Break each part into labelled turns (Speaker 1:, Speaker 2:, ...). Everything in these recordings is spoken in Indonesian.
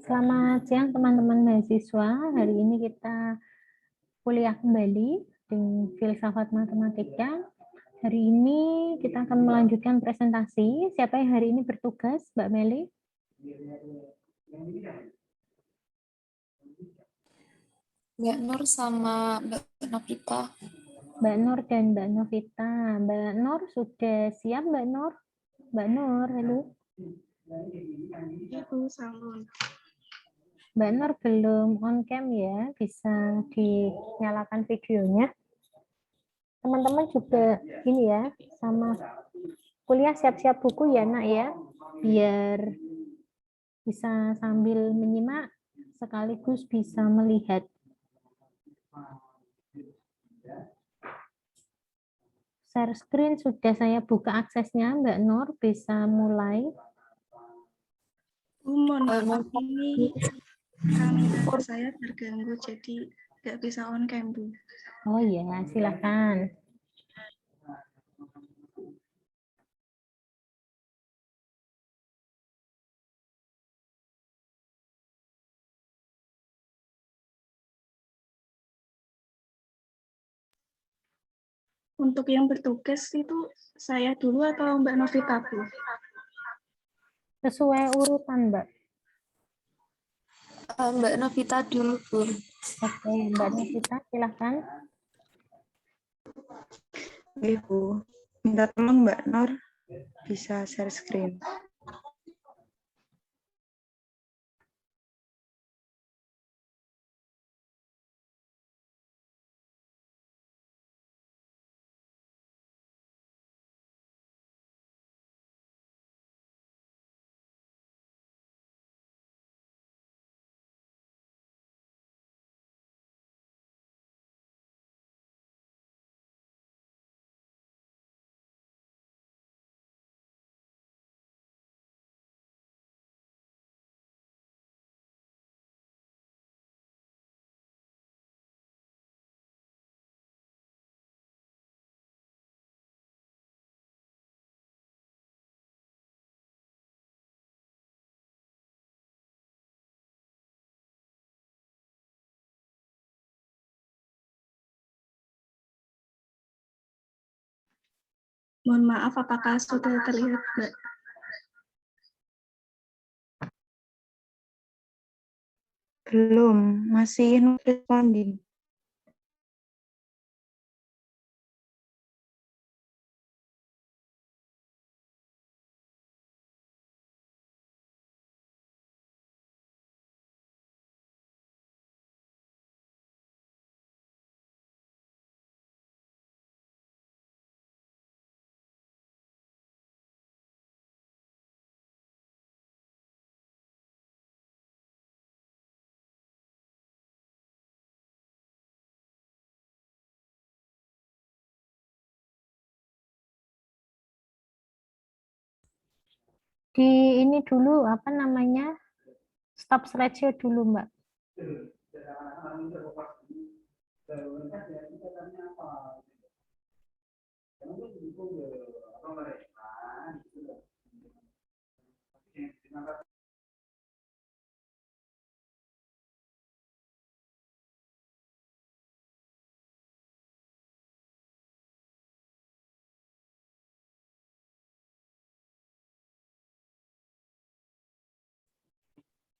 Speaker 1: Selamat siang teman-teman mahasiswa. Hari ini kita kuliah kembali di Filsafat Matematika. Hari ini kita akan melanjutkan presentasi. Siapa yang hari ini bertugas, Mbak Meli?
Speaker 2: Mbak Nur sama Mbak Novita.
Speaker 1: Mbak Nur dan Mbak Novita. Mbak Nur sudah siap, Mbak Nur? Mbak Nur, halo.
Speaker 3: Itu sama.
Speaker 1: Mbak Nur belum on cam ya, bisa dinyalakan videonya. Teman-teman juga ini ya, sama kuliah siap-siap buku ya nak ya, biar bisa sambil menyimak sekaligus bisa melihat. Share screen sudah saya buka aksesnya, Mbak Nur bisa mulai.
Speaker 3: Mohon maaf, ini kamera saya terganggu, jadi nggak bisa on cam, Bu.
Speaker 1: Oh ya, silakan.
Speaker 3: Untuk yang bertugas itu saya dulu atau Mbak Novita, Bu?
Speaker 1: Sesuai urutan, Mbak.
Speaker 2: Mbak Novita dulu, Bu.
Speaker 1: Oke, Mbak Novita silakan.
Speaker 4: Ibu, minta tolong Mbak Nur bisa share screen.
Speaker 3: Mohon maaf, apakah sudah terlihat, Mbak?
Speaker 4: Belum, masih not responding.
Speaker 1: Di ini dulu apa namanya? Stop slideshow dulu, Mbak.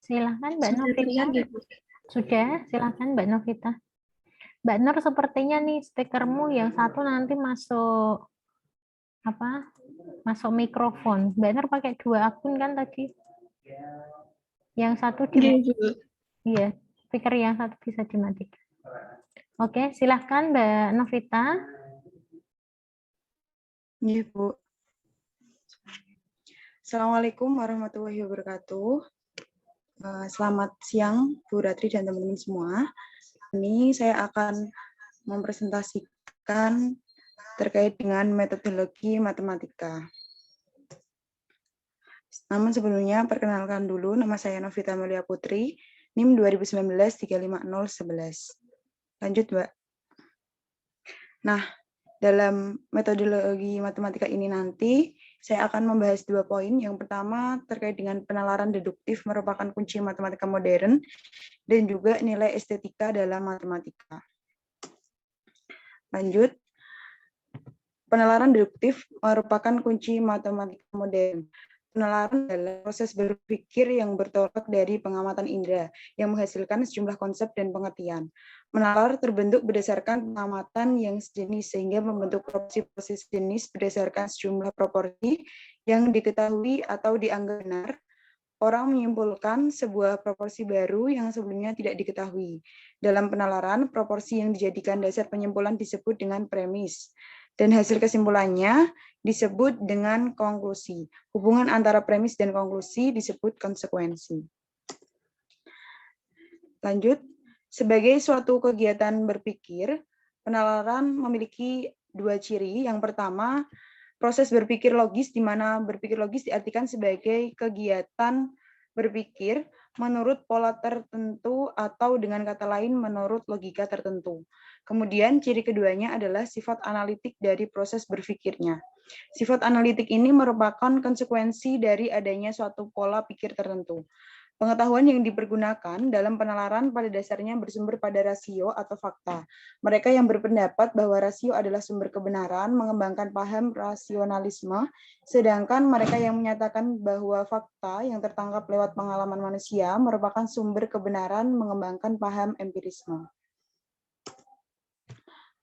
Speaker 1: Silahkan Mbak
Speaker 3: Sudah
Speaker 1: Novita.
Speaker 3: terlihat, ya, Bu?
Speaker 1: Sudah, silahkan Mbak Novita. Mbak Nur sepertinya nih stikermu yang satu nanti masuk apa? Masuk mikrofon. Mbak Nur pakai 2 akun kan tadi? Yang satu di
Speaker 3: Iya, Bu.
Speaker 1: iya, stiker yang satu bisa dimatikan. Oke, silahkan Mbak Novita.
Speaker 4: Iya, Bu. Assalamualaikum warahmatullahi wabarakatuh. Selamat siang, Bu Ratri dan teman-teman semua. Ini saya akan mempresentasikan terkait dengan metodologi matematika. Namun sebelumnya, perkenalkan dulu, nama saya Novita Melia Putri, NIM 2019-35011. Lanjut, Mbak. Nah, dalam metodologi matematika ini nanti Saya akan membahas 2 poin. Yang pertama terkait dengan penalaran deduktif merupakan kunci matematika modern dan juga nilai estetika dalam matematika. Lanjut, penalaran deduktif merupakan kunci matematika modern. Penalaran adalah proses berpikir yang bertolak dari pengamatan indera yang menghasilkan sejumlah konsep dan pengertian. Menalar terbentuk berdasarkan pengamatan yang sejenis sehingga membentuk proporsi sejenis berdasarkan sejumlah proporsi yang diketahui atau dianggap benar. Orang menyimpulkan sebuah proporsi baru yang sebelumnya tidak diketahui. Dalam penalaran, proporsi yang dijadikan dasar penyimpulan disebut dengan premis, dan hasil kesimpulannya disebut dengan konklusi. Hubungan antara premis dan konklusi disebut konsekuensi. Lanjut, sebagai suatu kegiatan berpikir, penalaran memiliki 2 ciri. Yang pertama, proses berpikir logis, di mana berpikir logis diartikan sebagai kegiatan berpikir menurut pola tertentu atau dengan kata lain menurut logika tertentu. Kemudian ciri keduanya adalah sifat analitik dari proses berpikirnya. Sifat analitik ini merupakan konsekuensi dari adanya suatu pola pikir tertentu. Pengetahuan yang dipergunakan dalam penalaran pada dasarnya bersumber pada rasio atau fakta. Mereka yang berpendapat bahwa rasio adalah sumber kebenaran mengembangkan paham rasionalisme, sedangkan mereka yang menyatakan bahwa fakta yang tertangkap lewat pengalaman manusia merupakan sumber kebenaran mengembangkan paham empirisme.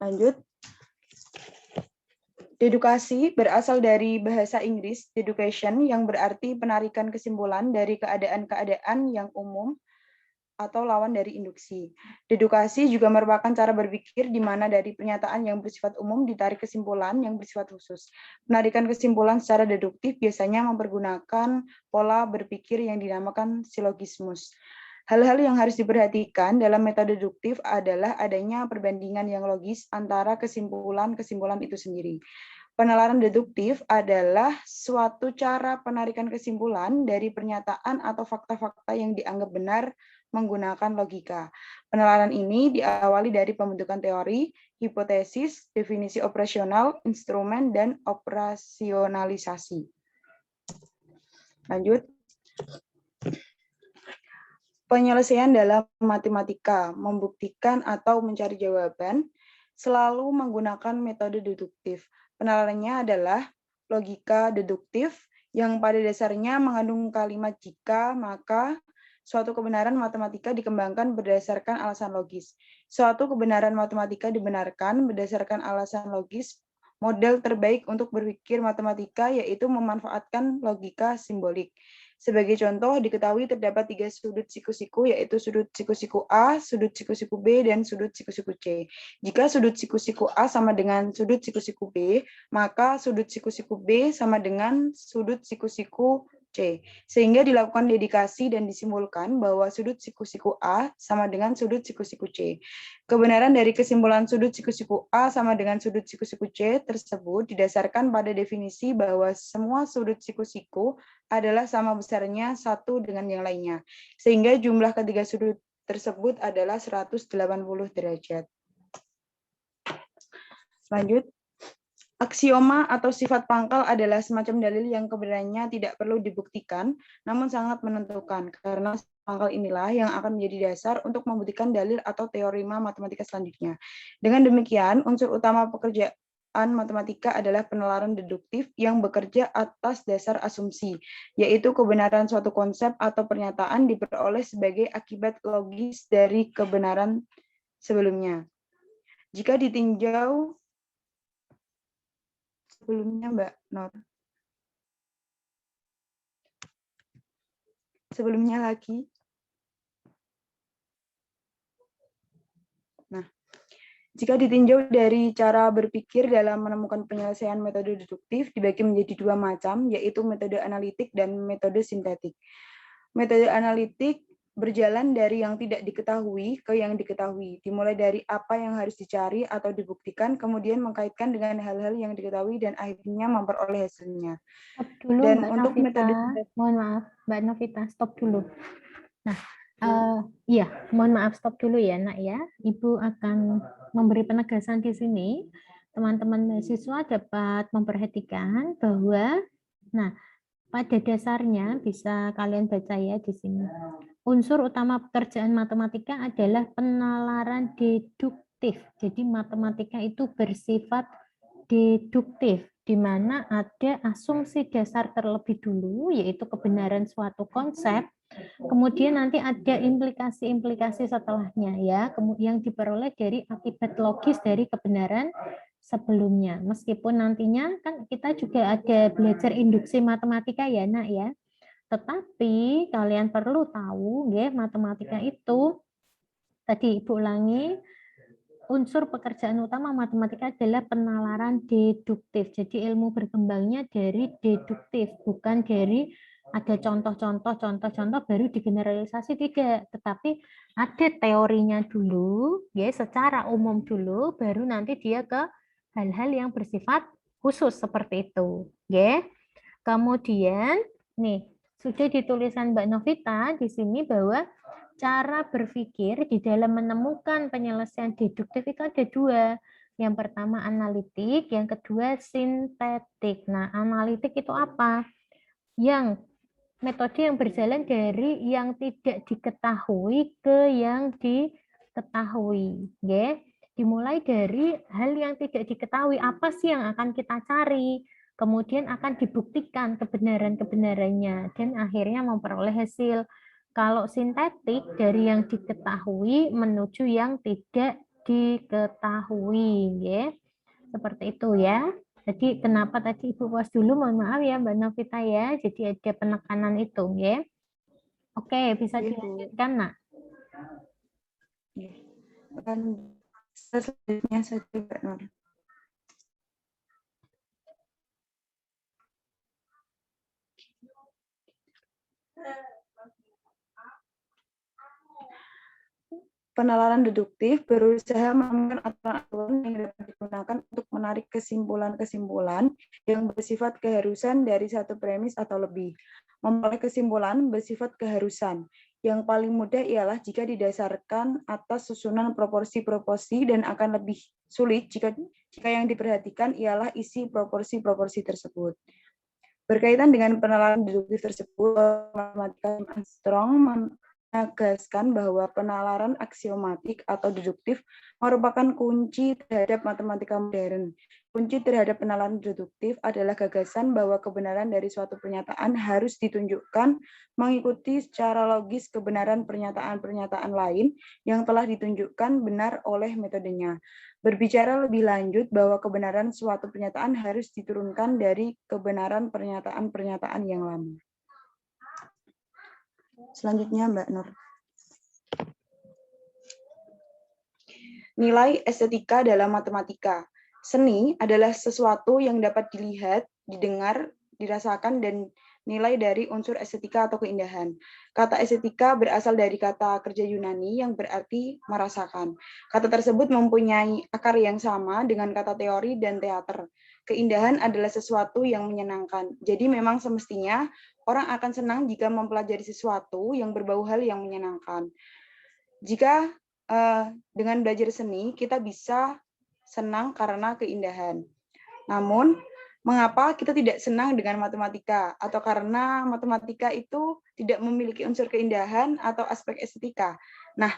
Speaker 4: Lanjut. Dedukasi berasal dari bahasa Inggris deduction yang berarti penarikan kesimpulan dari keadaan-keadaan yang umum atau lawan dari induksi. Dedukasi juga merupakan cara berpikir di mana dari pernyataan yang bersifat umum ditarik kesimpulan yang bersifat khusus. Penarikan kesimpulan secara deduktif biasanya mempergunakan pola berpikir yang dinamakan silogismus. Hal-hal yang harus diperhatikan dalam metode deduktif adalah adanya perbandingan yang logis antara kesimpulan-kesimpulan itu sendiri. Penalaran deduktif adalah suatu cara penarikan kesimpulan dari pernyataan atau fakta-fakta yang dianggap benar menggunakan logika. Penalaran ini diawali dari pembentukan teori, hipotesis, definisi operasional, instrumen, dan operasionalisasi. Lanjut. Penyelesaian dalam matematika, membuktikan atau mencari jawaban, selalu menggunakan metode deduktif. Penalarannya adalah logika deduktif, yang pada dasarnya mengandung kalimat jika, maka, suatu kebenaran matematika dikembangkan berdasarkan alasan logis. Suatu kebenaran matematika dibenarkan berdasarkan alasan logis. Model terbaik untuk berpikir matematika yaitu memanfaatkan logika simbolik. Sebagai contoh, diketahui terdapat 3 sudut siku-siku, yaitu sudut siku-siku A, sudut siku-siku B, dan sudut siku-siku C. Jika sudut siku-siku A sama dengan sudut siku-siku B, maka sudut siku-siku B sama dengan sudut siku-siku C. Sehingga dilakukan dedikasi dan disimpulkan bahwa sudut siku-siku A sama dengan sudut siku-siku C. Kebenaran dari kesimpulan sudut siku-siku A sama dengan sudut siku-siku C tersebut didasarkan pada definisi bahwa semua sudut siku-siku adalah sama besarnya satu dengan yang lainnya. Sehingga jumlah ketiga sudut tersebut adalah 180 derajat. Lanjut. Aksioma atau sifat pangkal adalah semacam dalil yang kebenarannya tidak perlu dibuktikan, namun sangat menentukan, karena pangkal inilah yang akan menjadi dasar untuk membuktikan dalil atau teorema matematika selanjutnya. Dengan demikian, unsur utama pekerjaan matematika adalah penalaran deduktif yang bekerja atas dasar asumsi, yaitu kebenaran suatu konsep atau pernyataan diperoleh sebagai akibat logis dari kebenaran sebelumnya. Jika ditinjau sebelumnya, Mbak Nur. Sebelumnya lagi. Nah, jika ditinjau dari cara berpikir dalam menemukan penyelesaian metode deduktif dibagi menjadi 2 macam, yaitu metode analitik dan metode sintetik. Metode analitik berjalan dari yang tidak diketahui ke yang diketahui, dimulai dari apa yang harus dicari atau dibuktikan, kemudian mengkaitkan dengan hal-hal yang diketahui dan akhirnya memperoleh hasilnya.
Speaker 1: Stop dulu,
Speaker 4: Dan
Speaker 1: Mbak
Speaker 4: untuk
Speaker 1: Novita.
Speaker 4: metode
Speaker 1: Mohon maaf, Mbak Novita, stop dulu. Nah, iya, mohon maaf, stop dulu ya, Nak ya. Ibu akan memberi penegasan di sini. Teman-teman mahasiswa dapat memperhatikan bahwa Nah, pada dasarnya bisa kalian baca ya di sini. Unsur utama pekerjaan matematika adalah penalaran deduktif. Jadi matematika itu bersifat deduktif, di mana ada asumsi dasar terlebih dulu, yaitu kebenaran suatu konsep. Kemudian nanti ada implikasi-implikasi setelahnya ya, yang diperoleh dari akibat logis dari kebenaran sebelumnya. Meskipun nantinya kan kita juga ada belajar induksi matematika ya, Nak ya. Tetapi kalian perlu tahu ya, matematika itu tadi Ibu ulangi, unsur pekerjaan utama matematika adalah penalaran deduktif. Jadi ilmu berkembangnya dari deduktif, bukan dari ada contoh-contoh baru digeneralisasi, tidak, tetapi ada teorinya dulu, ya secara umum dulu, baru nanti dia ke hal-hal yang bersifat khusus seperti itu, ya. Kemudian nih sudah ditulisan Mbak Novita di sini bahwa cara berpikir di dalam menemukan penyelesaian deduktif itu ada dua. Yang pertama analitik, yang kedua sintetik. Nah, analitik itu apa? Yang metode yang berjalan dari yang tidak diketahui ke yang diketahui. Ya. Dimulai dari hal yang tidak diketahui, apa sih yang akan kita cari? Kemudian akan dibuktikan kebenaran-kebenarannya dan akhirnya memperoleh hasil. Kalau sintetik dari yang diketahui menuju yang tidak diketahui, ya. Seperti itu ya. Jadi kenapa tadi Ibu pause dulu, mohon maaf ya Mbak Novita ya. Jadi ada penekanan itu, ya. Oke, bisa
Speaker 4: Iya, Bu.
Speaker 1: dilanjutkan, Nak.
Speaker 4: Kan selanjutnya saja, Mbak Nur. Penalaran deduktif berusaha menemukan aturan-aturan yang dapat digunakan untuk menarik kesimpulan-kesimpulan yang bersifat keharusan dari satu premis atau lebih. Memperoleh kesimpulan bersifat keharusan. Yang paling mudah ialah jika didasarkan atas susunan proporsi-proporsi dan akan lebih sulit jika yang diperhatikan ialah isi proporsi-proporsi tersebut. Berkaitan dengan penalaran deduktif tersebut, matematika Armstrong menegaskan bahwa penalaran aksiomatik atau deduktif merupakan kunci terhadap matematika modern. Kunci terhadap penalaran deduktif adalah gagasan bahwa kebenaran dari suatu pernyataan harus ditunjukkan mengikuti secara logis kebenaran pernyataan-pernyataan lain yang telah ditunjukkan benar oleh metodenya. Berbicara lebih lanjut bahwa kebenaran suatu pernyataan harus diturunkan dari kebenaran pernyataan-pernyataan yang lama. Selanjutnya Mbak Nur. Nilai estetika dalam matematika. Seni adalah sesuatu yang dapat dilihat, didengar, dirasakan, dan nilai dari unsur estetika atau keindahan. Kata estetika berasal dari kata kerja Yunani yang berarti merasakan. Kata tersebut mempunyai akar yang sama dengan kata teori dan teater. Keindahan adalah sesuatu yang menyenangkan. Jadi memang semestinya orang akan senang jika mempelajari sesuatu yang berbau hal yang menyenangkan. Jika dengan belajar seni, kita bisa senang karena keindahan. Namun, mengapa kita tidak senang dengan matematika? Atau karena matematika itu tidak memiliki unsur keindahan atau aspek estetika? Nah,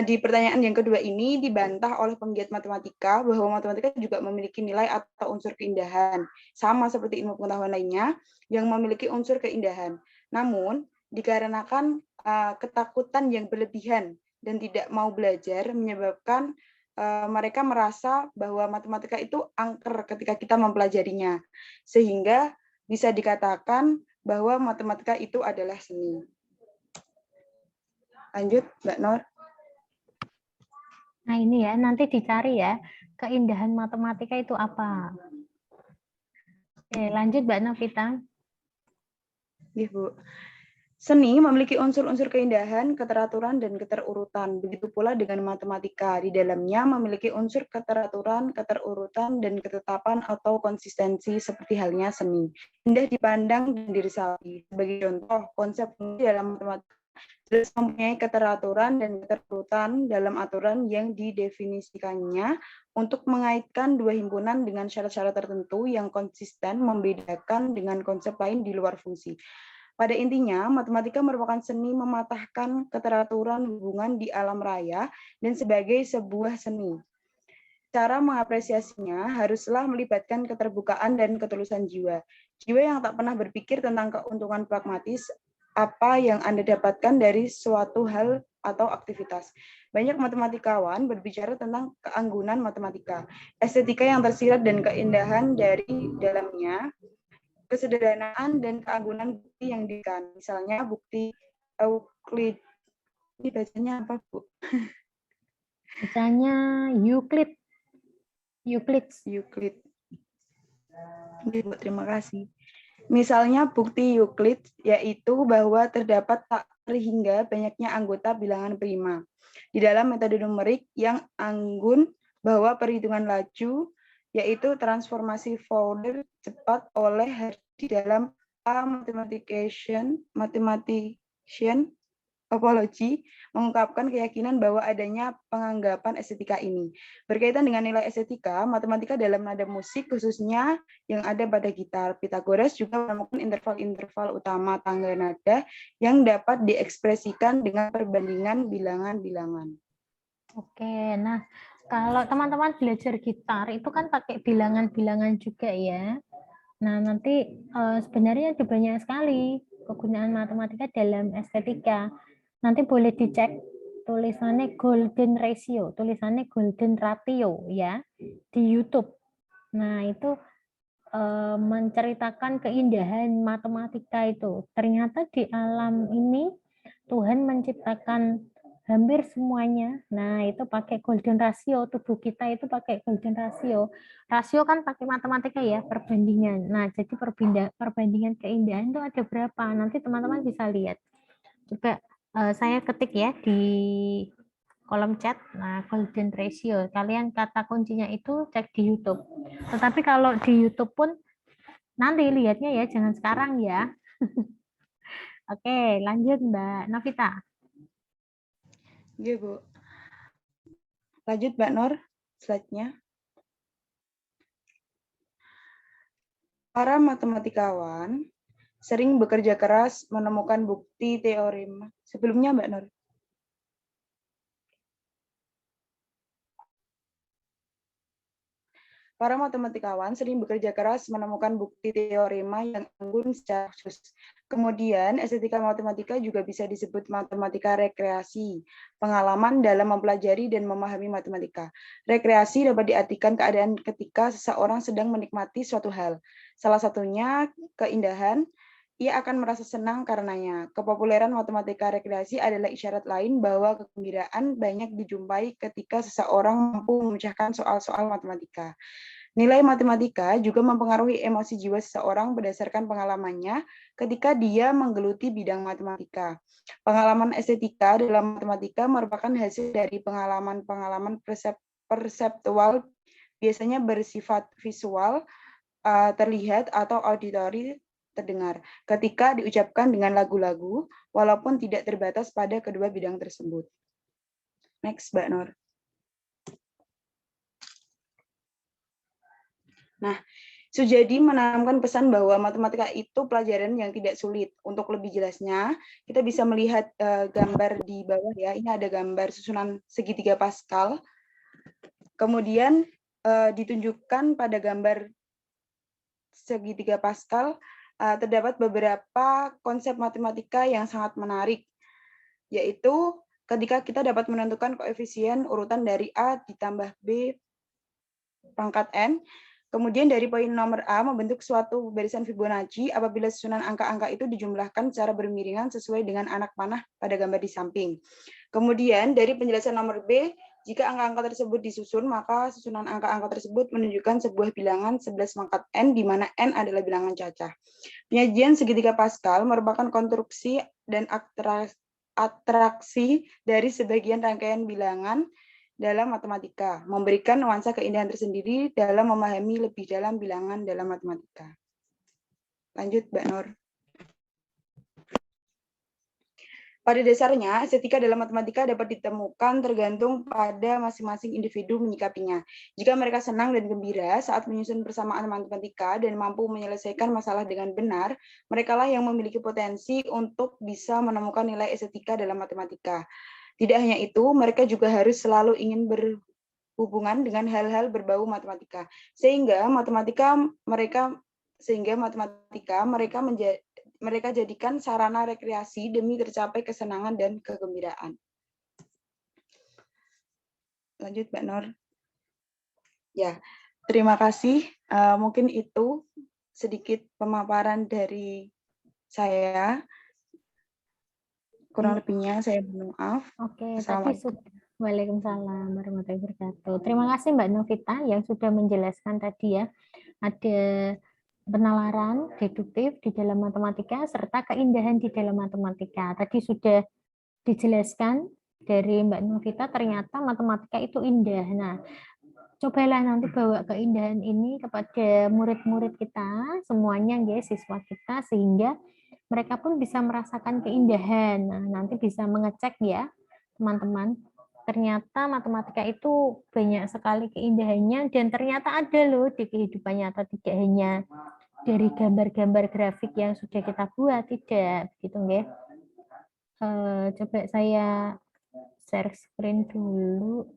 Speaker 4: di pertanyaan yang kedua ini dibantah oleh penggiat matematika bahwa matematika juga memiliki nilai atau unsur keindahan. Sama seperti ilmu pengetahuan lainnya yang memiliki unsur keindahan. Namun, dikarenakan ketakutan yang berlebihan dan tidak mau belajar menyebabkan mereka merasa bahwa matematika itu angker ketika kita mempelajarinya. Sehingga bisa dikatakan bahwa matematika itu adalah seni. Lanjut, Mbak Nur.
Speaker 1: Nah ini ya, nanti dicari ya, keindahan matematika itu apa. Oke, lanjut Mbak Novita.
Speaker 4: Iya, Bu. Seni memiliki unsur-unsur keindahan, keteraturan, dan keterurutan. Begitu pula dengan matematika. Di dalamnya memiliki unsur keteraturan, keterurutan, dan ketetapan atau konsistensi seperti halnya seni. Indah dipandang dan diresapi. Sebagai contoh, konsep dalam matematika jelas mempunyai keteraturan dan keterurutan dalam aturan yang didefinisikannya untuk mengaitkan dua himpunan dengan syarat-syarat tertentu yang konsisten membedakan dengan konsep lain di luar fungsi. Pada intinya, matematika merupakan seni mematahkan keteraturan hubungan di alam raya dan sebagai sebuah seni. Cara mengapresiasinya haruslah melibatkan keterbukaan dan ketulusan jiwa. Jiwa yang tak pernah berpikir tentang keuntungan pragmatis apa yang Anda dapatkan dari suatu hal atau aktivitas. Banyak matematikawan berbicara tentang keanggunan matematika, estetika yang tersirat dan keindahan dari dalamnya, kesederhanaan dan keanggunan bukti yang diberikan. Misalnya bukti Euclid. Ini bacanya apa, Bu?
Speaker 1: Bacanya Euclid.
Speaker 4: Euclid. Oke, Bu, terima kasih. Misalnya bukti Euclid yaitu bahwa terdapat tak terhingga banyaknya anggota bilangan prima. Di dalam metode numerik yang anggun bahwa perhitungan laju yaitu transformasi Fourier cepat oleh Hardy dalam A Mathematician Apology mengungkapkan keyakinan bahwa adanya penganggapan estetika ini. Berkaitan dengan nilai estetika, matematika dalam nada musik khususnya yang ada pada gitar. Pythagoras juga menemukan interval-interval utama tangga nada yang dapat diekspresikan dengan perbandingan bilangan-bilangan.
Speaker 1: Oke, nah kalau teman-teman belajar gitar itu kan pakai bilangan-bilangan juga ya. Nah, nanti sebenarnya ada banyak sekali kegunaan matematika dalam estetika. Nanti boleh dicek tulisannya golden ratio, tulisannya golden ratio ya di YouTube. Nah, itu menceritakan keindahan matematika itu. Ternyata di alam ini Tuhan menciptakan hampir semuanya. Nah, itu pakai golden ratio, tubuh kita itu pakai golden ratio. Rasio kan pakai matematika ya, perbandingan. Nah, jadi perbandingan keindahan itu ada berapa? Nanti teman-teman bisa lihat. Coba saya ketik ya di kolom chat. Nah, golden ratio. Kalian kata kuncinya itu cek di YouTube. Tetapi kalau di YouTube pun nanti lihatnya ya, jangan sekarang ya. Oke, lanjut Mbak Novita.
Speaker 4: Iya, Bu. Lanjut, Mbak Nur, slide-nya. Para matematikawan sering bekerja keras menemukan bukti teorema. Sebelumnya, Mbak Nur. Para matematikawan sering bekerja keras menemukan bukti teorema yang anggun secara khusus. Kemudian, estetika matematika juga bisa disebut matematika rekreasi, pengalaman dalam mempelajari dan memahami matematika. Rekreasi dapat diartikan keadaan ketika seseorang sedang menikmati suatu hal. Salah satunya keindahan, ia akan merasa senang karenanya. Kepopuleran matematika rekreasi adalah isyarat lain bahwa kegembiraan banyak dijumpai ketika seseorang mampu memecahkan soal-soal matematika. Nilai matematika juga mempengaruhi emosi jiwa seseorang berdasarkan pengalamannya ketika dia menggeluti bidang matematika. Pengalaman estetika dalam matematika merupakan hasil dari pengalaman-pengalaman perseptual, biasanya bersifat visual, terlihat, atau auditori, terdengar, ketika diucapkan dengan lagu-lagu, walaupun tidak terbatas pada kedua bidang tersebut. Next, Mbak Nur. Nah, Sujadi menanamkan pesan bahwa matematika itu pelajaran yang tidak sulit. Untuk lebih jelasnya, kita bisa melihat gambar di bawah ya. Ini ada gambar susunan segitiga Pascal. Kemudian ditunjukkan pada gambar segitiga Pascal terdapat beberapa konsep matematika yang sangat menarik, yaitu ketika kita dapat menentukan koefisien urutan dari A ditambah B pangkat N. Kemudian dari poin nomor A membentuk suatu barisan Fibonacci apabila susunan angka-angka itu dijumlahkan secara bermiringan sesuai dengan anak panah pada gambar di samping. Kemudian dari penjelasan nomor B, jika angka-angka tersebut disusun, maka susunan angka-angka tersebut menunjukkan sebuah bilangan 11 pangkat N, di mana N adalah bilangan cacah. Penyajian segitiga Pascal merupakan konstruksi dan atraksi dari sebagian rangkaian bilangan dalam matematika, memberikan nuansa keindahan tersendiri dalam memahami lebih dalam bilangan dalam matematika. Lanjut, Mbak Nur. Pada dasarnya, estetika dalam matematika dapat ditemukan tergantung pada masing-masing individu menyikapinya. Jika mereka senang dan gembira saat menyusun persamaan matematika dan mampu menyelesaikan masalah dengan benar, merekalah yang memiliki potensi untuk bisa menemukan nilai estetika dalam matematika. Tidak hanya itu, mereka juga harus selalu ingin berhubungan dengan hal-hal berbau matematika, sehingga matematika mereka jadikan sarana rekreasi demi tercapai kesenangan dan kegembiraan. Lanjut, Mbak Nur. Ya, terima kasih. Mungkin itu sedikit pemaparan dari saya. Kurang lebihnya saya mohon maaf.
Speaker 1: Oke, tadi
Speaker 4: Assalamualaikum.
Speaker 1: Waalaikumsalam warahmatullahi wabarakatuh. Terima kasih Mbak Novita yang sudah menjelaskan tadi ya. Ada penalaran deduktif di dalam matematika serta keindahan di dalam matematika. Tadi sudah dijelaskan dari Mbak Novita, ternyata matematika itu indah. Nah, cobalah nanti bawa keindahan ini kepada murid-murid kita, semuanya guys, siswa kita, sehingga mereka pun bisa merasakan keindahan. Nah, nanti bisa mengecek ya, teman-teman. Ternyata matematika itu banyak sekali keindahannya dan ternyata ada loh di kehidupan nyata, tidak hanya dari gambar-gambar grafik yang sudah kita buat, tidak gitu nggih. Coba saya share screen dulu.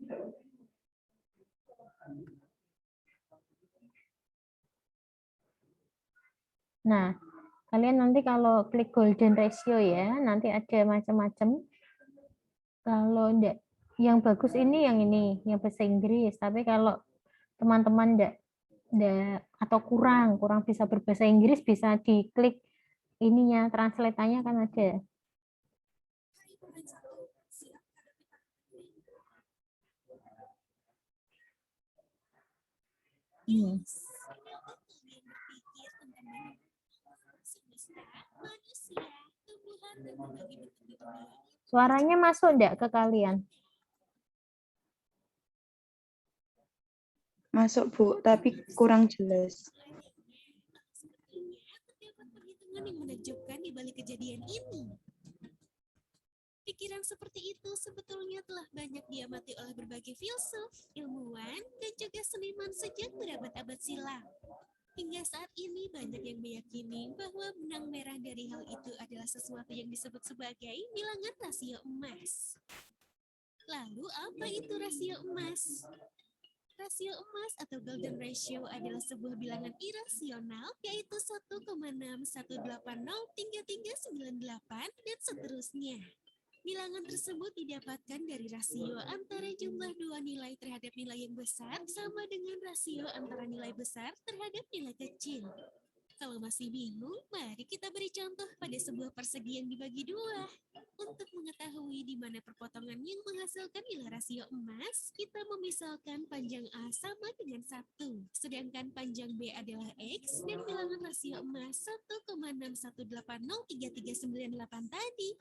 Speaker 1: Nah, kalian nanti kalau klik golden ratio ya, nanti ada macam-macam. Kalau enggak, yang bagus ini yang bahasa Inggris. Tapi kalau teman-teman enggak atau kurang bisa berbahasa Inggris, bisa diklik ininya, translate-nya kan ada. Suaranya masuk enggak ke kalian?
Speaker 4: Masuk, Bu, tapi kurang jelas.
Speaker 5: Perhitungan yang menakjubkan di balik kejadian ini. Pikiran seperti itu sebetulnya telah banyak diamati oleh berbagai filsuf, ilmuwan, dan juga seniman sejak berabad-abad silam. Hingga saat ini banyak yang meyakini bahwa benang merah dari hal itu adalah sesuatu yang disebut sebagai bilangan rasio emas. Lalu apa itu rasio emas? Rasio emas atau golden ratio adalah sebuah bilangan irasional, yaitu 1,61803,398 dan seterusnya. Bilangan tersebut didapatkan dari rasio antara jumlah dua nilai terhadap nilai yang besar sama dengan rasio antara nilai besar terhadap nilai kecil. Kalau masih bingung, mari kita beri contoh pada sebuah persegi yang dibagi dua. Untuk mengetahui di mana perpotongan yang menghasilkan nilai rasio emas, kita memisalkan panjang A sama dengan 1, sedangkan panjang B adalah X dan bilangan rasio emas 1,61803,398 tadi.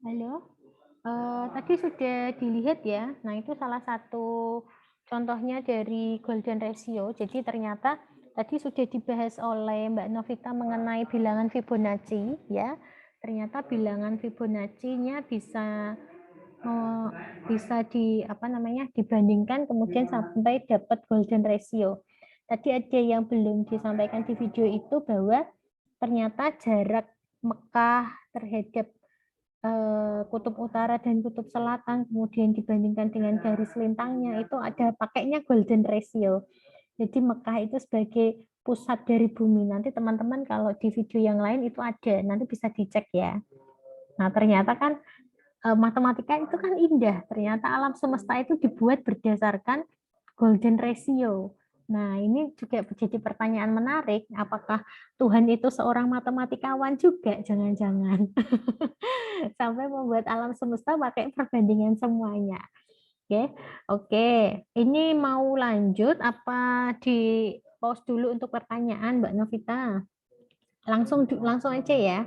Speaker 1: Halo. Tadi sudah dilihat ya. Nah, itu salah satu contohnya dari golden ratio. Jadi ternyata tadi sudah dibahas oleh Mbak Novita mengenai bilangan Fibonacci ya. Ternyata bilangan Fibonacci-nya bisa dibandingkan kemudian sampai dapat golden ratio. Tadi ada yang belum disampaikan di video itu bahwa ternyata jarak Mekah terhadap kutub utara dan kutub selatan kemudian dibandingkan dengan garis lintangnya itu ada pakainya golden ratio. Jadi Mekah itu sebagai pusat dari bumi. Nanti teman-teman kalau di video yang lain itu ada, nanti bisa dicek ya. Nah, ternyata kan matematika itu kan indah. Ternyata alam semesta itu dibuat berdasarkan golden ratio. Nah, ini juga menjadi pertanyaan menarik. Apakah Tuhan itu seorang matematikawan juga? Jangan-jangan. Sampai membuat alam semesta pakai perbandingan semuanya. Oke, oke. Ini mau lanjut apa di pause dulu untuk pertanyaan, Mbak Novita? Langsung aja ya.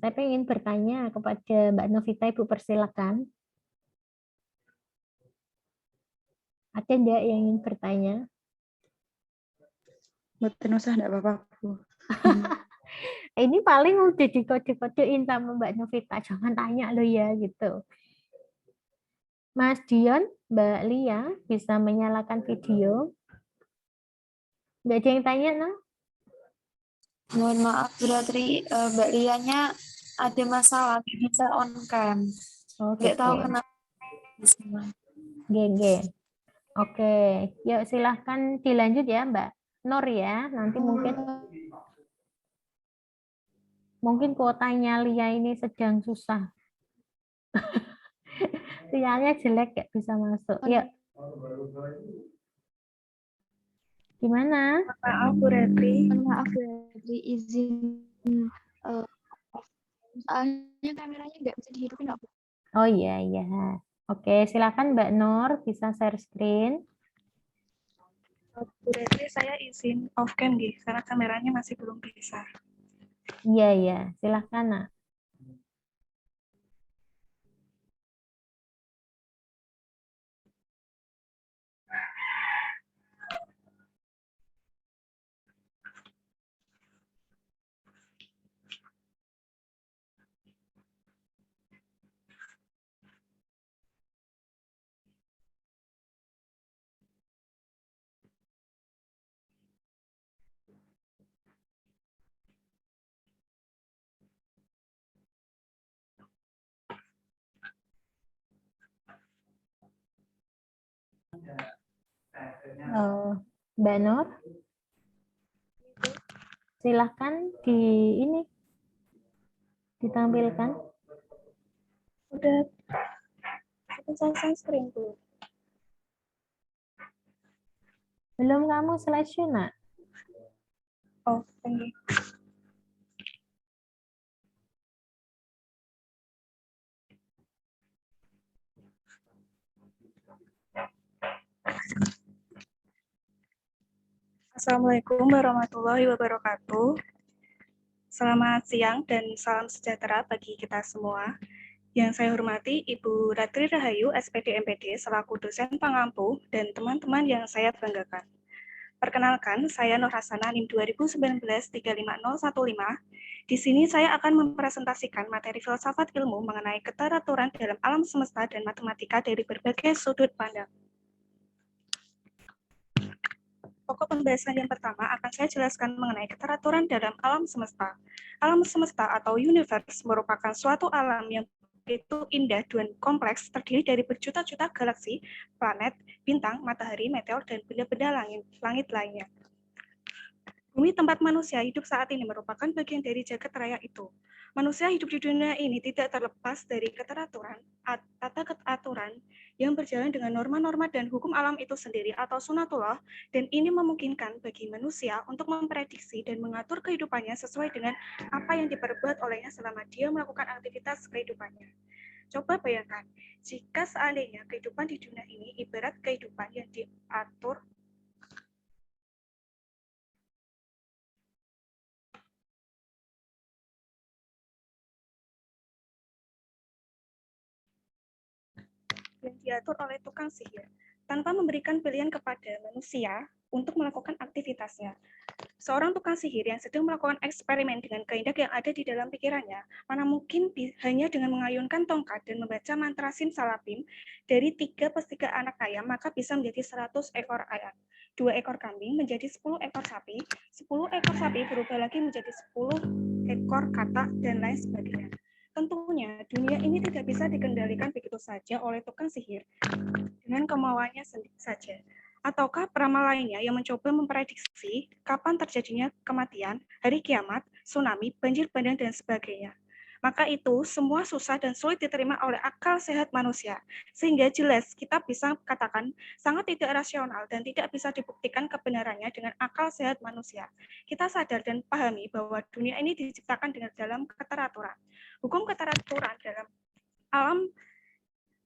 Speaker 1: Saya ingin bertanya kepada Mbak Novita, Ibu persilakan. Ada enggak yang ingin bertanya?
Speaker 4: Mboten usah, enggak apa-apa, Bu.
Speaker 1: Ini paling udah dikode-kodein sama Mbak Novita, jangan tanya lo ya gitu. Mas Dion, Mbak Lia bisa menyalakan video. Nggak ada yang tanya, no?
Speaker 2: Mohon maaf, berarti Mbak Lianya ada masalah, nggak bisa on cam.
Speaker 1: Oh,
Speaker 2: Nggak
Speaker 1: gitu.
Speaker 2: tahu kenapa. Bisa.
Speaker 1: GG. Oke, yuk silahkan dilanjut ya Mbak Nur ya. Nanti mungkin kuotanya Lia ini sedang susah. Sinyalnya jelek kayak bisa masuk. Yuk. Gimana?
Speaker 3: Maaf Bu Retri.
Speaker 2: Maaf, berarti izin. Soalnya kameranya nggak bisa dihidupin, nggak, Bu?
Speaker 1: Oh iya, iya. Oke, silakan Mbak Nur bisa share screen.
Speaker 3: Bu Retri, saya izin off cam nggih, karena kameranya masih belum bisa.
Speaker 1: Iya, iya. Silakan, Nak. Mbak Nur, silahkan ini ditampilkan.
Speaker 3: Udah, itu saya screen Bu.
Speaker 1: Belum kamu slideshow, Nak?
Speaker 3: Oh, thank you. Assalamualaikum warahmatullahi wabarakatuh. Selamat siang dan salam sejahtera bagi kita semua. Yang saya hormati Ibu Ratri Rahayu, SPD MPD, selaku dosen pengampu, dan teman-teman yang saya banggakan. Perkenalkan, saya Nur Hasanah, NIM 2019-35015. Di sini saya akan mempresentasikan materi filsafat ilmu mengenai keteraturan dalam alam semesta dan matematika dari berbagai sudut pandang. Pokok pembahasan yang pertama akan saya jelaskan mengenai keteraturan dalam alam semesta. Alam semesta atau universe merupakan suatu alam yang begitu indah dan kompleks, terdiri dari berjuta-juta galaksi, planet, bintang, matahari, meteor, dan benda-benda langit lainnya. Bumi tempat manusia hidup saat ini merupakan bagian dari jagat raya itu. Manusia hidup di dunia ini tidak terlepas dari keteraturan, tata keteraturan yang berjalan dengan norma-norma dan hukum alam itu sendiri atau sunatullah, dan ini memungkinkan bagi manusia untuk memprediksi dan mengatur kehidupannya sesuai dengan apa yang diperbuat olehnya selama dia melakukan aktivitas kehidupannya. Coba bayangkan, jika seandainya kehidupan di dunia ini ibarat kehidupan yang diatur diatur oleh tukang sihir, tanpa memberikan pilihan kepada manusia untuk melakukan aktivitasnya. Seorang tukang sihir yang sedang melakukan eksperimen dengan kehendak yang ada di dalam pikirannya, mana mungkin hanya dengan mengayunkan tongkat dan membaca mantra simsalabim dari 3/3 anak ayam, maka bisa menjadi 100 ekor ayam. 2 ekor kambing menjadi 10 ekor sapi, 10 ekor sapi berubah lagi menjadi 10 ekor katak, dan lain sebagainya. Tentunya, dunia ini tidak bisa dikendalikan begitu saja oleh tukang sihir dengan kemauannya saja. Ataukah peramal lainnya yang mencoba memprediksi kapan terjadinya kematian, hari kiamat, tsunami, banjir bandang, dan sebagainya. Maka itu semua susah dan sulit diterima oleh akal sehat manusia. Sehingga jelas kita bisa katakan sangat tidak rasional dan tidak bisa dibuktikan kebenarannya dengan akal sehat manusia. Kita sadar dan pahami bahwa dunia ini diciptakan dengan dalam keteraturan. Hukum keteraturan dalam alam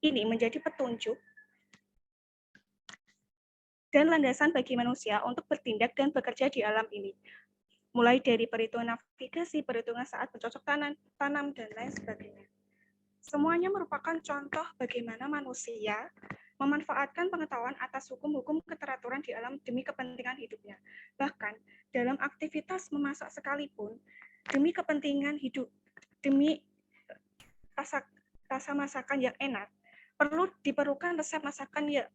Speaker 3: ini menjadi petunjuk dan landasan bagi manusia untuk bertindak dan bekerja di alam ini. Mulai dari perhitungan navigasi, perhitungan saat bercocok tanam, dan lain sebagainya. Semuanya merupakan contoh bagaimana manusia memanfaatkan pengetahuan atas hukum-hukum keteraturan di alam demi kepentingan hidupnya. Bahkan dalam aktivitas memasak sekalipun, demi kepentingan hidup, demi rasa masakan yang enak, perlu diperlukan resep masakan yang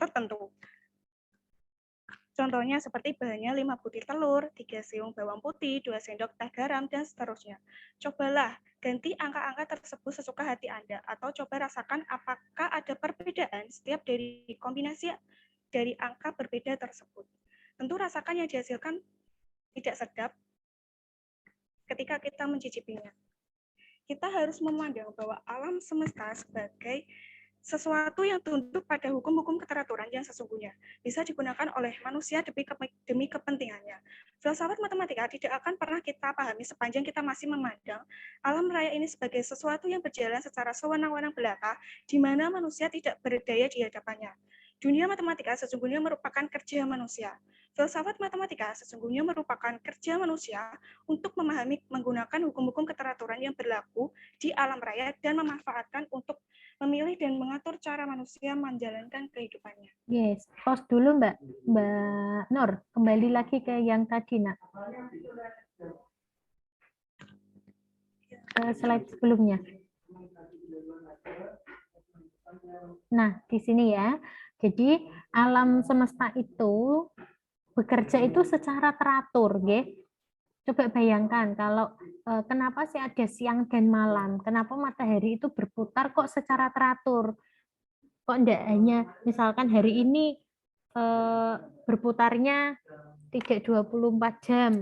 Speaker 3: tertentu. Contohnya seperti bahannya 5 butir telur, 3 siung bawang putih, 2 sendok teh garam, dan seterusnya. Cobalah ganti angka-angka tersebut sesuka hati Anda, atau coba rasakan apakah ada perbedaan setiap dari kombinasi dari angka berbeda tersebut. Tentu rasakan yang dihasilkan tidak sedap ketika kita mencicipinya. Kita harus memandang bahwa alam semesta sebagai sesuatu yang tunduk pada hukum-hukum keteraturan yang sesungguhnya bisa digunakan oleh manusia demi kepentingannya. Filsafat matematika tidak akan pernah kita pahami sepanjang kita masih memandang alam raya ini sebagai sesuatu yang berjalan secara sewenang-wenang belaka, di mana manusia tidak berdaya di hadapannya. Dunia matematika sesungguhnya merupakan kerja manusia. Filsafat matematika sesungguhnya merupakan kerja manusia untuk memahami menggunakan hukum-hukum keteraturan yang berlaku di alam raya dan memanfaatkan untuk memilih dan mengatur cara manusia menjalankan kehidupannya.
Speaker 1: Yes, pause dulu Mbak Nur, kembali lagi ke yang tadi nak. Ke slide sebelumnya. Nah, di sini ya. Jadi alam semesta itu bekerja itu secara teratur, nggih. Coba bayangkan kalau kenapa sih ada siang dan malam? Kenapa matahari itu berputar kok secara teratur? Kok enggak hanya misalkan hari ini berputarnya tidak 24 jam,